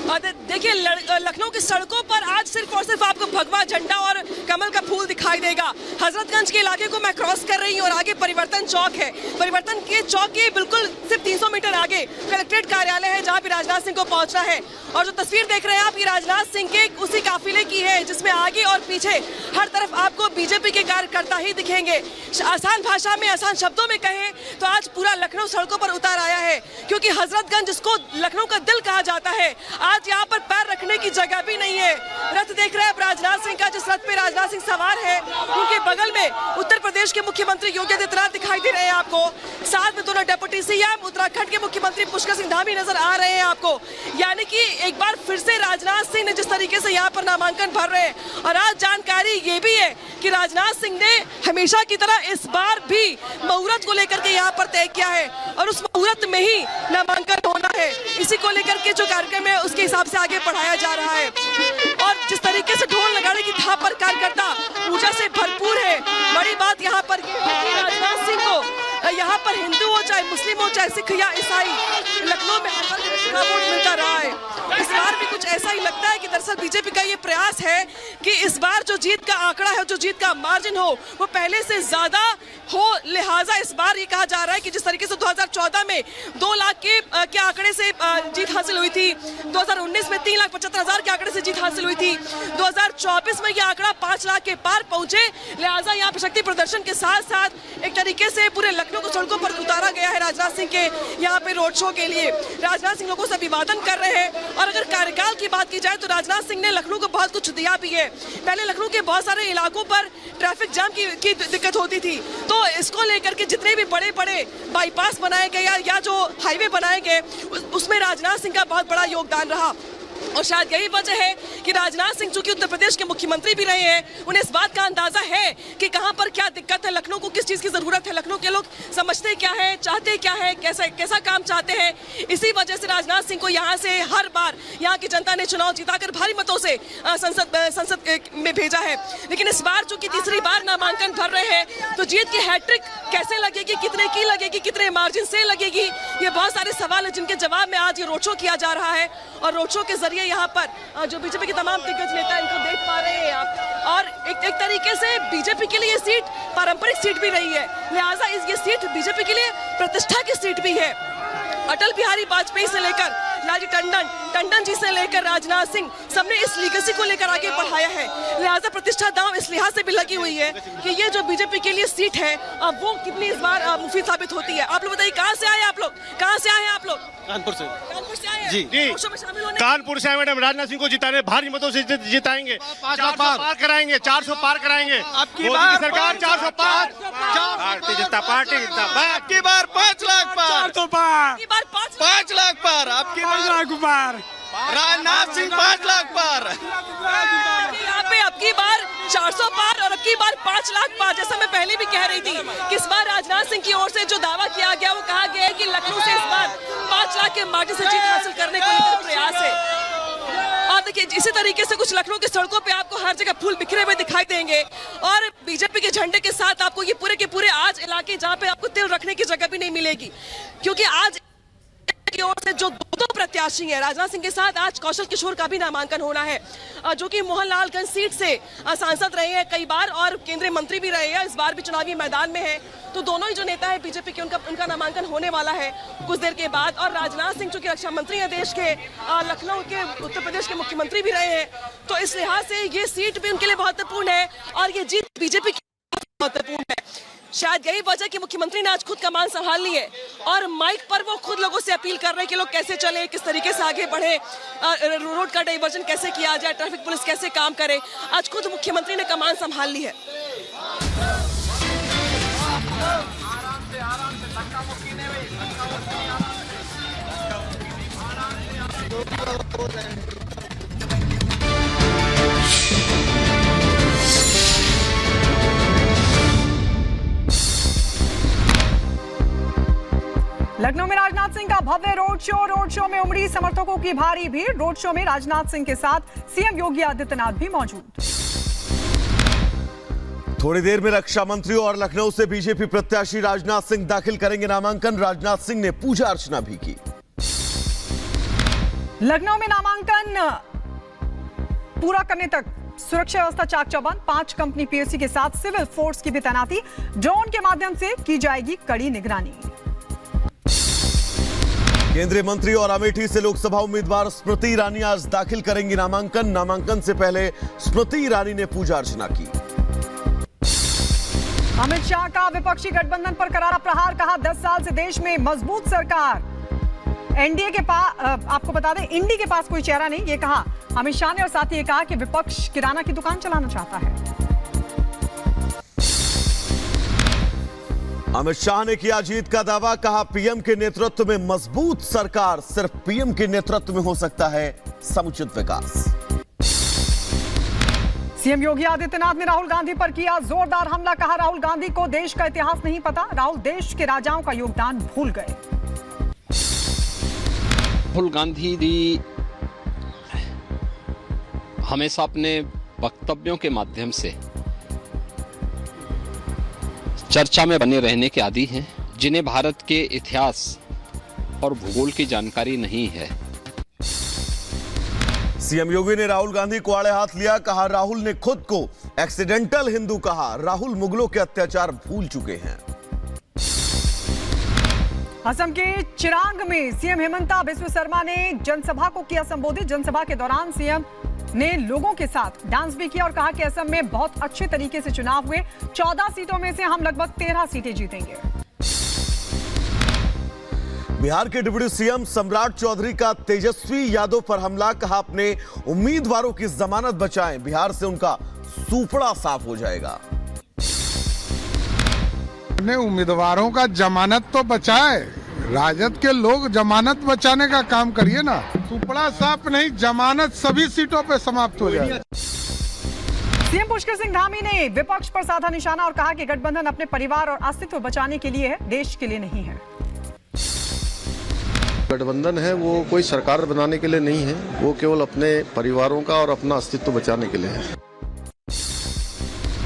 देखिए लखनऊ की सड़कों पर आज सिर्फ और सिर्फ आपको भगवा झंडा और कमल का फूल दिखाई देगा। हजरतगंज के इलाके को मैं क्रॉस कर रही हूँ और आगे परिवर्तन चौक है। परिवर्तन के चौक के बिल्कुल सिर्फ 300 मीटर आगे कलेक्ट्रेट कार्यालय है, जहाँ भी राजनाथ सिंह को पहुंचना है। और जो तस्वीर देख रहे हैं आप, ये राजनाथ सिंह के उसी काफिले की है, जिसमें आगे और पीछे हर तरफ आपको बीजेपी के कार्यकर्ता ही दिखेंगे। आसान भाषा में, आसान शब्दों में कहें तो आज पूरा लखनऊ सड़कों पर उतर आया है, क्योंकि हजरतगंज, जिसको लखनऊ का दिल कहा जाता है, आज यहाँ पर पैर रखने की जगह भी नहीं है। रथ देख रहे हैं आप राजनाथ सिंह का, जिस रथ पे राजनाथ सिंह सवार है, उनके बगल में उत्तर प्रदेश के मुख्यमंत्री योगी आदित्यनाथ दिखाई दे रहे हैं आपको। साथ में दोनों डेप्यूटी सीएम, उत्तराखंड के मुख्यमंत्री पुष्कर सिंह धामी नजर आ रहे हैं आपको। यानी कि एक बार फिर से राजनाथ सिंह ने जिस तरीके से यहाँ पर नामांकन भर रहे हैं, और आज जानकारी ये भी है कि राजनाथ सिंह ने हमेशा की तरह इस बार भी मुहूर्त को लेकर के यहाँ पर तय किया है, और उस मुहूर्त में ही नामांकन होना है। इसी को लेकर के जो कार्यक्रम है उसके हिसाब से आगे बढ़ाया जा रहा है। और जिस तरीके से ढोल नगाड़े की थाप पर कार्यकर्ता ऊर्जा से भरपूर है। बड़ी बात यहाँ पर राजनाथ सिंह को यहाँ पर हिंदू हो चाहे मुस्लिम हो चाहे सिख या ईसाई, लखनऊ में हर का वोट मिलता रहा है। इस बार भी कुछ ऐसा ही लगता है कि दरअसल बीजेपी का ये प्रयास है कि इस बार जो जीत का आंकड़ा है, जो जीत का मार्जिन हो, वो पहले से ज्यादा हो। लिहाजा इस बार ये कहा जा रहा है कि जिस तरीके से 2014 में 2 लाख के आंकड़े से जीत हासिल हुई थी, 2019 में 3,75,000 के आंकड़े से जीत हासिल हुई थी, 2024 में ये आंकड़ा 5 लाख के पार पहुंचे। लिहाजा यहाँ पर शक्ति प्रदर्शन के साथ साथ एक तरीके से पूरे लखनऊ को सड़कों पर उतारा गया है राजनाथ सिंह के यहाँ पे रोड शो के लिए। राजनाथ सिंह लोगों से अभिवादन कर रहे हैं। और अगर कार्यकाल की बात की जाए तो राजनाथ सिंह ने लखनऊ को बहुत कुछ दिया भी है। पहले लखनऊ के बहुत सारे इलाकों पर ट्रैफिक जाम की दिक्कत होती थी, तो इसको लेकर के जितने भी बड़े बड़े बाईपास बनाए गए या जो हाईवे बनाए गए, उसमें राजनाथ सिंह का बहुत बड़ा योगदान रहा। और शायद यही वजह है कि राजनाथ सिंह, चूंकि उत्तर प्रदेश के मुख्यमंत्री भी रहे हैं, उन्हें इस बात का अंदाजा है कि कहां पर क्या दिक्कत है, लखनऊ को किस चीज की जरूरत है, लखनऊ के लोग समझते क्या है, चाहते क्या है, कैसा काम चाहते हैं। इसी वजह से राजनाथ सिंह को यहां से हर बार यहाँ की जनता ने चुनाव जिताकर भारी मतों से संसद में भेजा है। लेकिन इस बार चूंकि तीसरी बार नामांकन भर रहे हैं, तो जीत की हैट्रिक कैसे लगेगी, कितने की लगेगी, कितने मार्जिन से लगेगी, ये बहुत सारे सवाल है जिनके जवाब में आज ये रोड शो किया जा रहा है। और रोड शो के जरिए यहाँ पर जो बीजेपी के तमाम दिग्गज नेता हैं, इनको देख पा रहे हैं आप। और एक तरीके से बीजेपी के लिए ये सीट पारंपरिक सीट भी रही है, लिहाजा ये सीट बीजेपी के लिए प्रतिष्ठा की सीट भी है। अटल बिहारी वाजपेयी से लेकर लालजी टंडन जी से लेकर राजनाथ सिंह, सबने इस लीगेसी को लेकर आगे बढ़ाया है। लिहाजा प्रतिष्ठा दांव इस लिहाज से भी लगी हुई है कि ये जो बीजेपी के लिए सीट है, वो कितनी इस बार मुफीद साबित होती है। आप लोग बताइए, कहाँ से आए आप लोग? कहाँ से आए हैं आप लोग? कानपुर से आए हैं? जी में शामिल होने कानपुर से आए मैडम। राजनाथ सिंह को जिताने भारी मतों से जिताएंगे, 400 पार कराएंगे, 400 पार कराएंगे। आपकी बार सरकार 405, भारतीय जनता पार्टी जिंदाबाद। आपकी बार 5 लाख पार, 5 लाख पार, आपकी बार राजनाथ सिंह 5 लाख पार। यहाँ पे अबकी बार 400 पार और अबकी बार 5 लाख पार। जैसा मैं पहले भी कह रही थी कि इस बार राजनाथ सिंह की ओर से जो दावा किया गया, वो कहा गया है कि लखनऊ से इस बार 5 लाख के मार्जिन से जीत हासिल करने को लेकर प्रयास है। और देखिए, इसी तरीके से कुछ लखनऊ की सड़कों पे आपको हर जगह फूल बिखरे हुए दिखाई देंगे, और बीजेपी के झंडे के साथ आपको ये पूरे के पूरे आज इलाके जहाँ पे आपको तिल रखने की जगह भी नहीं मिलेगी, क्योंकि आज की ओर से जो दो प्रत्याशी हैं राजनाथ सिंह के साथ, आज कौशल किशोर का भी नामांकन होना है, जो कि मोहनलालगंज सीट से सांसद रहे हैं कई बार और केंद्रीय मंत्री भी रहे हैं, इस बार भी चुनावी मैदान में है। तो दोनों ही जो नेता है बीजेपी के, उनका नामांकन होने वाला है कुछ देर के बाद। और राजनाथ सिंह जो कि रक्षा मंत्री हैं देश के, लखनऊ के, उत्तर प्रदेश के मुख्यमंत्री भी रहे हैं, तो इस लिहाज से ये सीट भी उनके लिए महत्वपूर्ण है और ये जीत बीजेपी की महत्वपूर्ण है। शायद यही वजह कि मुख्यमंत्री ने आज खुद कमान संभाल ली है और माइक पर वो खुद लोगों से अपील कर रहे हैं कि लोग कैसे चले, किस तरीके से आगे बढ़े, रोड का डाइवर्जन कैसे किया जाए, ट्रैफिक पुलिस कैसे काम करे। आज खुद मुख्यमंत्री ने कमान संभाल ली है। लखनऊ में राजनाथ सिंह का भव्य रोड शो में उमड़ी समर्थकों की भारी भीड़। रोड शो में राजनाथ सिंह के साथ सीएम योगी आदित्यनाथ भी मौजूद। थोड़ी देर में रक्षा मंत्री और लखनऊ से बीजेपी प्रत्याशी राजनाथ सिंह दाखिल करेंगे नामांकन। राजनाथ सिंह ने पूजा अर्चना भी की। लखनऊ में नामांकन पूरा करने तक सुरक्षा व्यवस्था चाक चौबंद। 5 कंपनी पीएससी के साथ सिविल फोर्स की भी तैनाती। ड्रोन के माध्यम से की जाएगी कड़ी निगरानी। केंद्रीय मंत्री और अमेठी से लोकसभा उम्मीदवार स्मृति ईरानी आज दाखिल करेंगी नामांकन। नामांकन से पहले स्मृति ईरानी ने पूजा अर्चना की। अमित शाह का विपक्षी गठबंधन पर करारा प्रहार। कहा 10 साल से देश में मजबूत सरकार। एनडीए के पास, आपको बता दें, इंडी के पास कोई चेहरा नहीं, ये कहा अमित शाह ने। और साथ ही ये कहा कि विपक्ष किराना की दुकान चलाना चाहता है। अमित शाह ने किया जीत का दावा। कहा पीएम के नेतृत्व में मजबूत सरकार। सिर्फ पीएम के नेतृत्व में हो सकता है समुचित विकास। सीएम योगी आदित्यनाथ ने राहुल गांधी पर किया जोरदार हमला। कहा राहुल गांधी को देश का इतिहास नहीं पता। राहुल देश के राजाओं का योगदान भूल गए। राहुल गांधी जी हमेशा अपने वक्तव्यों के माध्यम से चर्चा में बने रहने के आदी हैं, जिन्हें भारत के इतिहास और भूगोल की जानकारी नहीं है। सीएम योगी ने राहुल गांधी को आड़े हाथ लिया। कहा राहुल ने खुद को एक्सीडेंटल हिंदू कहा। राहुल मुगलों के अत्याचार भूल चुके हैं। असम के चिरांग में सीएम हेमंता बिस्वा शर्मा ने जनसभा को किया संबोधित। जनसभा के दौरान सीएम ने लोगों के साथ डांस भी किया और कहा कि असम में बहुत अच्छे तरीके से चुनाव हुए। 14 सीटों में से हम लगभग 13 सीटें जीतेंगे। बिहार के डिप्टी सीएम सम्राट चौधरी का तेजस्वी यादव पर हमला। कहा अपने उम्मीदवारों की जमानत बचाएं, बिहार से उनका सूपड़ा साफ हो जाएगा। अपने उम्मीदवारों का जमानत तो बचाए, राजद के लोग जमानत बचाने का काम करिए ना। सुपड़ा साफ नहीं, जमानत सभी सीटों पे समाप्त हो जाए। सीएम पुष्कर सिंह धामी ने विपक्ष पर साधा निशाना और कहा कि गठबंधन अपने परिवार और अस्तित्व बचाने के लिए है, देश के लिए नहीं है। गठबंधन है वो कोई सरकार बनाने के लिए नहीं है, वो केवल अपने परिवारों का और अपना अस्तित्व बचाने के लिए है।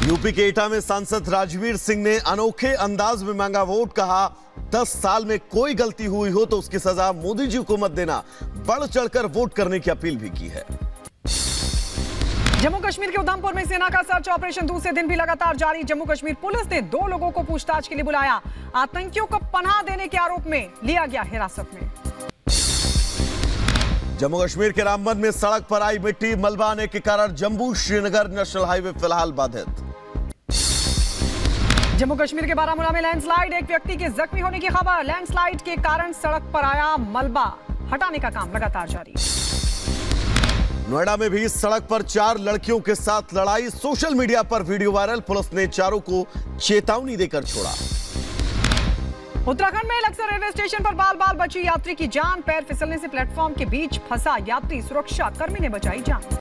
यूपी के एटा में सांसद राजवीर सिंह ने अनोखे अंदाज में मांगा वोट। कहा 10 साल में कोई गलती हुई हो तो उसकी सजा मोदी जी को मत देना। बढ़ चढ़कर वोट करने की अपील भी की है। जम्मू कश्मीर के उधमपुर में सेना का सर्च ऑपरेशन दूसरे दिन भी लगातार जारी। जम्मू कश्मीर पुलिस ने 2 लोगों को पूछताछ के लिए बुलाया। आतंकियों को पनाह देने के आरोप में लिया गया हिरासत में। जम्मू कश्मीर के रामबन में सड़क पर आई मिट्टी। मलबा आने के कारण जम्मू श्रीनगर नेशनल हाईवे फिलहाल बाधित। जम्मू कश्मीर के बारामूला में लैंडस्लाइड। एक व्यक्ति के जख्मी होने की खबर। लैंडस्लाइड के कारण सड़क पर आया मलबा हटाने का काम लगातार जारी। नोएडा में भी सड़क पर 4 लड़कियों के साथ लड़ाई। सोशल मीडिया पर वीडियो वायरल। पुलिस ने चारों को चेतावनी देकर छोड़ा। उत्तराखंड में लक्सर रेलवे स्टेशन पर बाल बाल बची यात्री की जान। पैर फिसलने से प्लेटफॉर्म के बीच फंसा यात्री। सुरक्षा कर्मी ने बचाई जान।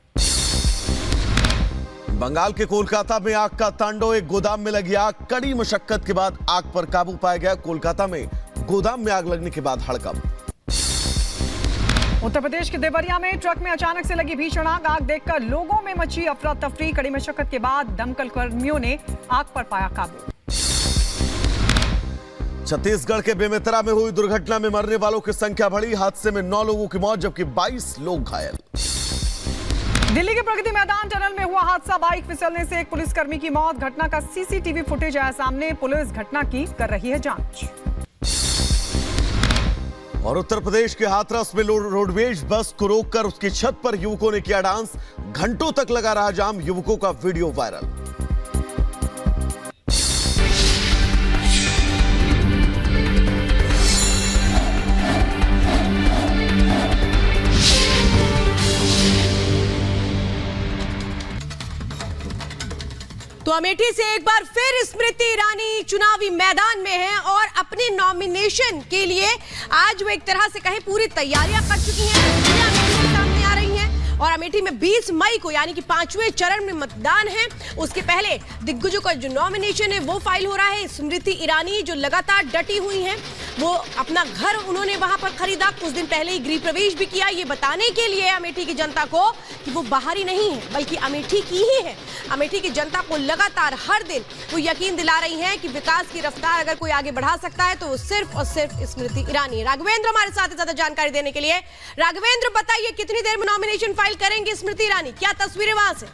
बंगाल के कोलकाता में आग का तांडव। एक गोदाम में लगी आग। कड़ी मशक्कत के बाद आग पर काबू पाया गया। कोलकाता में गोदाम में आग लगने के बाद हड़कंप। उत्तर प्रदेश के देवरिया में ट्रक में अचानक से लगी भीषण आग। आग देखकर लोगों में मची अफरा तफरी। कड़ी मशक्कत के बाद दमकल कर्मियों ने आग पर पाया काबू। छत्तीसगढ़ के बेमेतरा में हुई दुर्घटना में मरने वालों की संख्या बढ़ी। हादसे में 9 लोगों की मौत जबकि 22 लोग घायल। दिल्ली के प्रगति मैदान टनल में हुआ हादसा। बाइक फिसलने से एक पुलिसकर्मी की मौत। घटना का सीसीटीवी फुटेज आया सामने। पुलिस घटना की कर रही है जांच। और उत्तर प्रदेश के हाथरस में रोडवेज बस को रोककर उसकी छत पर युवकों ने किया डांस। घंटों तक लगा रहा जाम। युवकों का वीडियो वायरल। तो अमेठी से एक बार फिर स्मृति ईरानी चुनावी मैदान में हैं और अपने नॉमिनेशन के लिए आज वो एक तरह से कहें पूरी तैयारियां कर चुकी हैं। तस्वीरें अमेठी के सामने आ रही हैं और अमेठी में 20 मई को यानी कि 5वें चरण में मतदान है। उसके पहले दिग्गजों का जो नॉमिनेशन है वो फाइल हो रहा है। स्मृति ईरानी जो लगातार डटी हुई हैं, वो अपना घर उन्होंने वहां पर खरीदा, कुछ दिन पहले ही गृह प्रवेश भी किया, ये बताने के लिए अमेठी की जनता को कि वो बाहरी नहीं है बल्कि अमेठी की ही है। अमेठी की जनता को लगातार हर दिन वो यकीन दिला रही हैं कि विकास की रफ्तार अगर कोई आगे बढ़ा सकता है तो वो सिर्फ और सिर्फ स्मृति ईरानी। राघवेंद्र हमारे साथ ज्यादा जानकारी देने के लिए। राघवेंद्र, बताइए कितनी देर में नॉमिनेशन फाइल करेंगे स्मृति ईरानी, क्या तस्वीरें वहां से?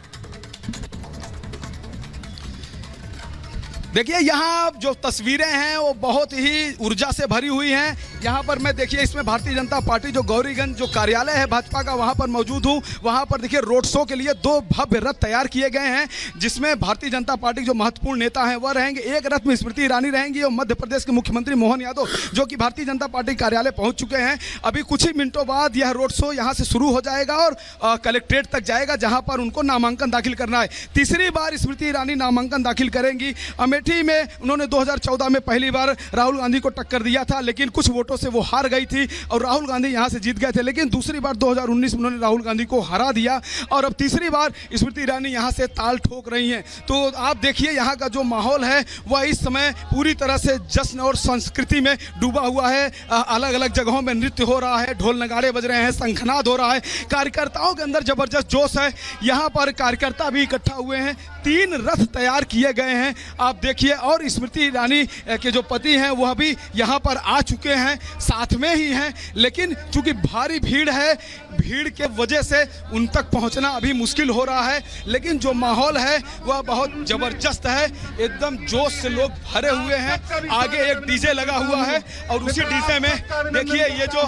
देखिए यहाँ जो तस्वीरें हैं वो बहुत ही ऊर्जा से भरी हुई हैं। यहाँ पर मैं देखिए इसमें भारतीय जनता पार्टी जो गौरीगंज जो कार्यालय है भाजपा का वहाँ पर मौजूद हूँ। वहाँ पर देखिए रोड शो के लिए 2 भव्य रथ तैयार किए गए हैं जिसमें भारतीय जनता पार्टी के जो महत्वपूर्ण नेता हैं वह रहेंगे। एक रथ में स्मृति ईरानी रहेंगी और मध्य प्रदेश के मुख्यमंत्री मोहन यादव जो कि भारतीय जनता पार्टी कार्यालय पहुँच चुके हैं। अभी कुछ ही मिनटों बाद यह रोड शो यहाँ से शुरू हो जाएगा और कलेक्ट्रेट तक जाएगा जहाँ पर उनको नामांकन दाखिल करना है। तीसरी बार स्मृति ईरानी नामांकन दाखिल करेंगी। अमेठी में उन्होंने 2014 में पहली बार राहुल गांधी को टक्कर दिया था, लेकिन कुछ वोटों से वो हार गई थी और राहुल गांधी यहां से जीत गए थे। लेकिन दूसरी बार 2019 में उन्होंने राहुल गांधी को हरा दिया और अब तीसरी बार स्मृति ईरानी यहां से ताल ठोक रही हैं। तो आप देखिए यहां का जो माहौल है वह इस समय पूरी तरह से जश्न और संस्कृति में डूबा हुआ है। अलग अलग जगहों में नृत्य हो रहा है, ढोल नगाड़े बज रहे हैं, शंखनाद हो रहा है, कार्यकर्ताओं के अंदर जबरदस्त जोश है। यहाँ पर कार्यकर्ता भी इकट्ठा हुए हैं, 3 रथ तैयार किए गए हैं आप देखिए। और स्मृति ईरानी के जो पति हैं वह भी यहाँ पर आ चुके हैं, साथ में ही हैं, लेकिन चूंकि भारी भीड़ है, भीड़ के वजह से उन तक पहुँचना अभी मुश्किल हो रहा है। लेकिन जो माहौल है वह बहुत जबरदस्त है, एकदम जोश से लोग भरे हुए हैं। आगे एक डीजे लगा हुआ है और उसी डीजे में देखिए ये जो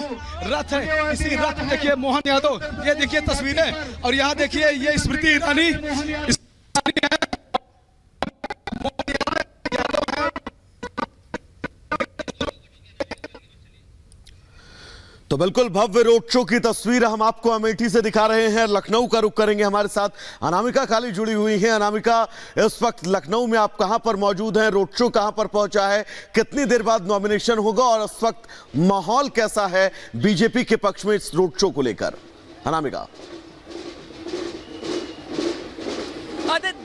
रथ है, इसी रथ में देखिए मोहन यादव, ये देखिए तस्वीरें, और यहाँ देखिए ये स्मृति ईरानी तो बिल्कुल भव्य रोड शो की तस्वीर हम आपको अमेठी से दिखा रहे हैं। लखनऊ का रुख करेंगे, हमारे साथ अनामिका काली जुड़ी हुई हैं। अनामिका, इस वक्त लखनऊ में आप कहां पर मौजूद हैं, रोड शो कहां पर पहुंचा है, कितनी देर बाद नॉमिनेशन होगा और इस वक्त माहौल कैसा है बीजेपी के पक्ष में इस रोड शो को लेकर? अनामिका,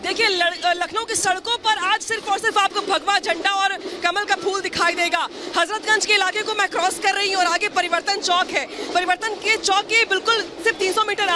देखिए लखनऊ की सड़कों पर आज सिर्फ और सिर्फ आपको भगवा झंडा और कमल का फूल दिखाई देगा। हजरतगंज के इलाके को मैं क्रॉस कर रही हूँ और आगे परिवर्तन चौक है। परिवर्तन के चौक के बिल्कुल सिर्फ 300 मीटर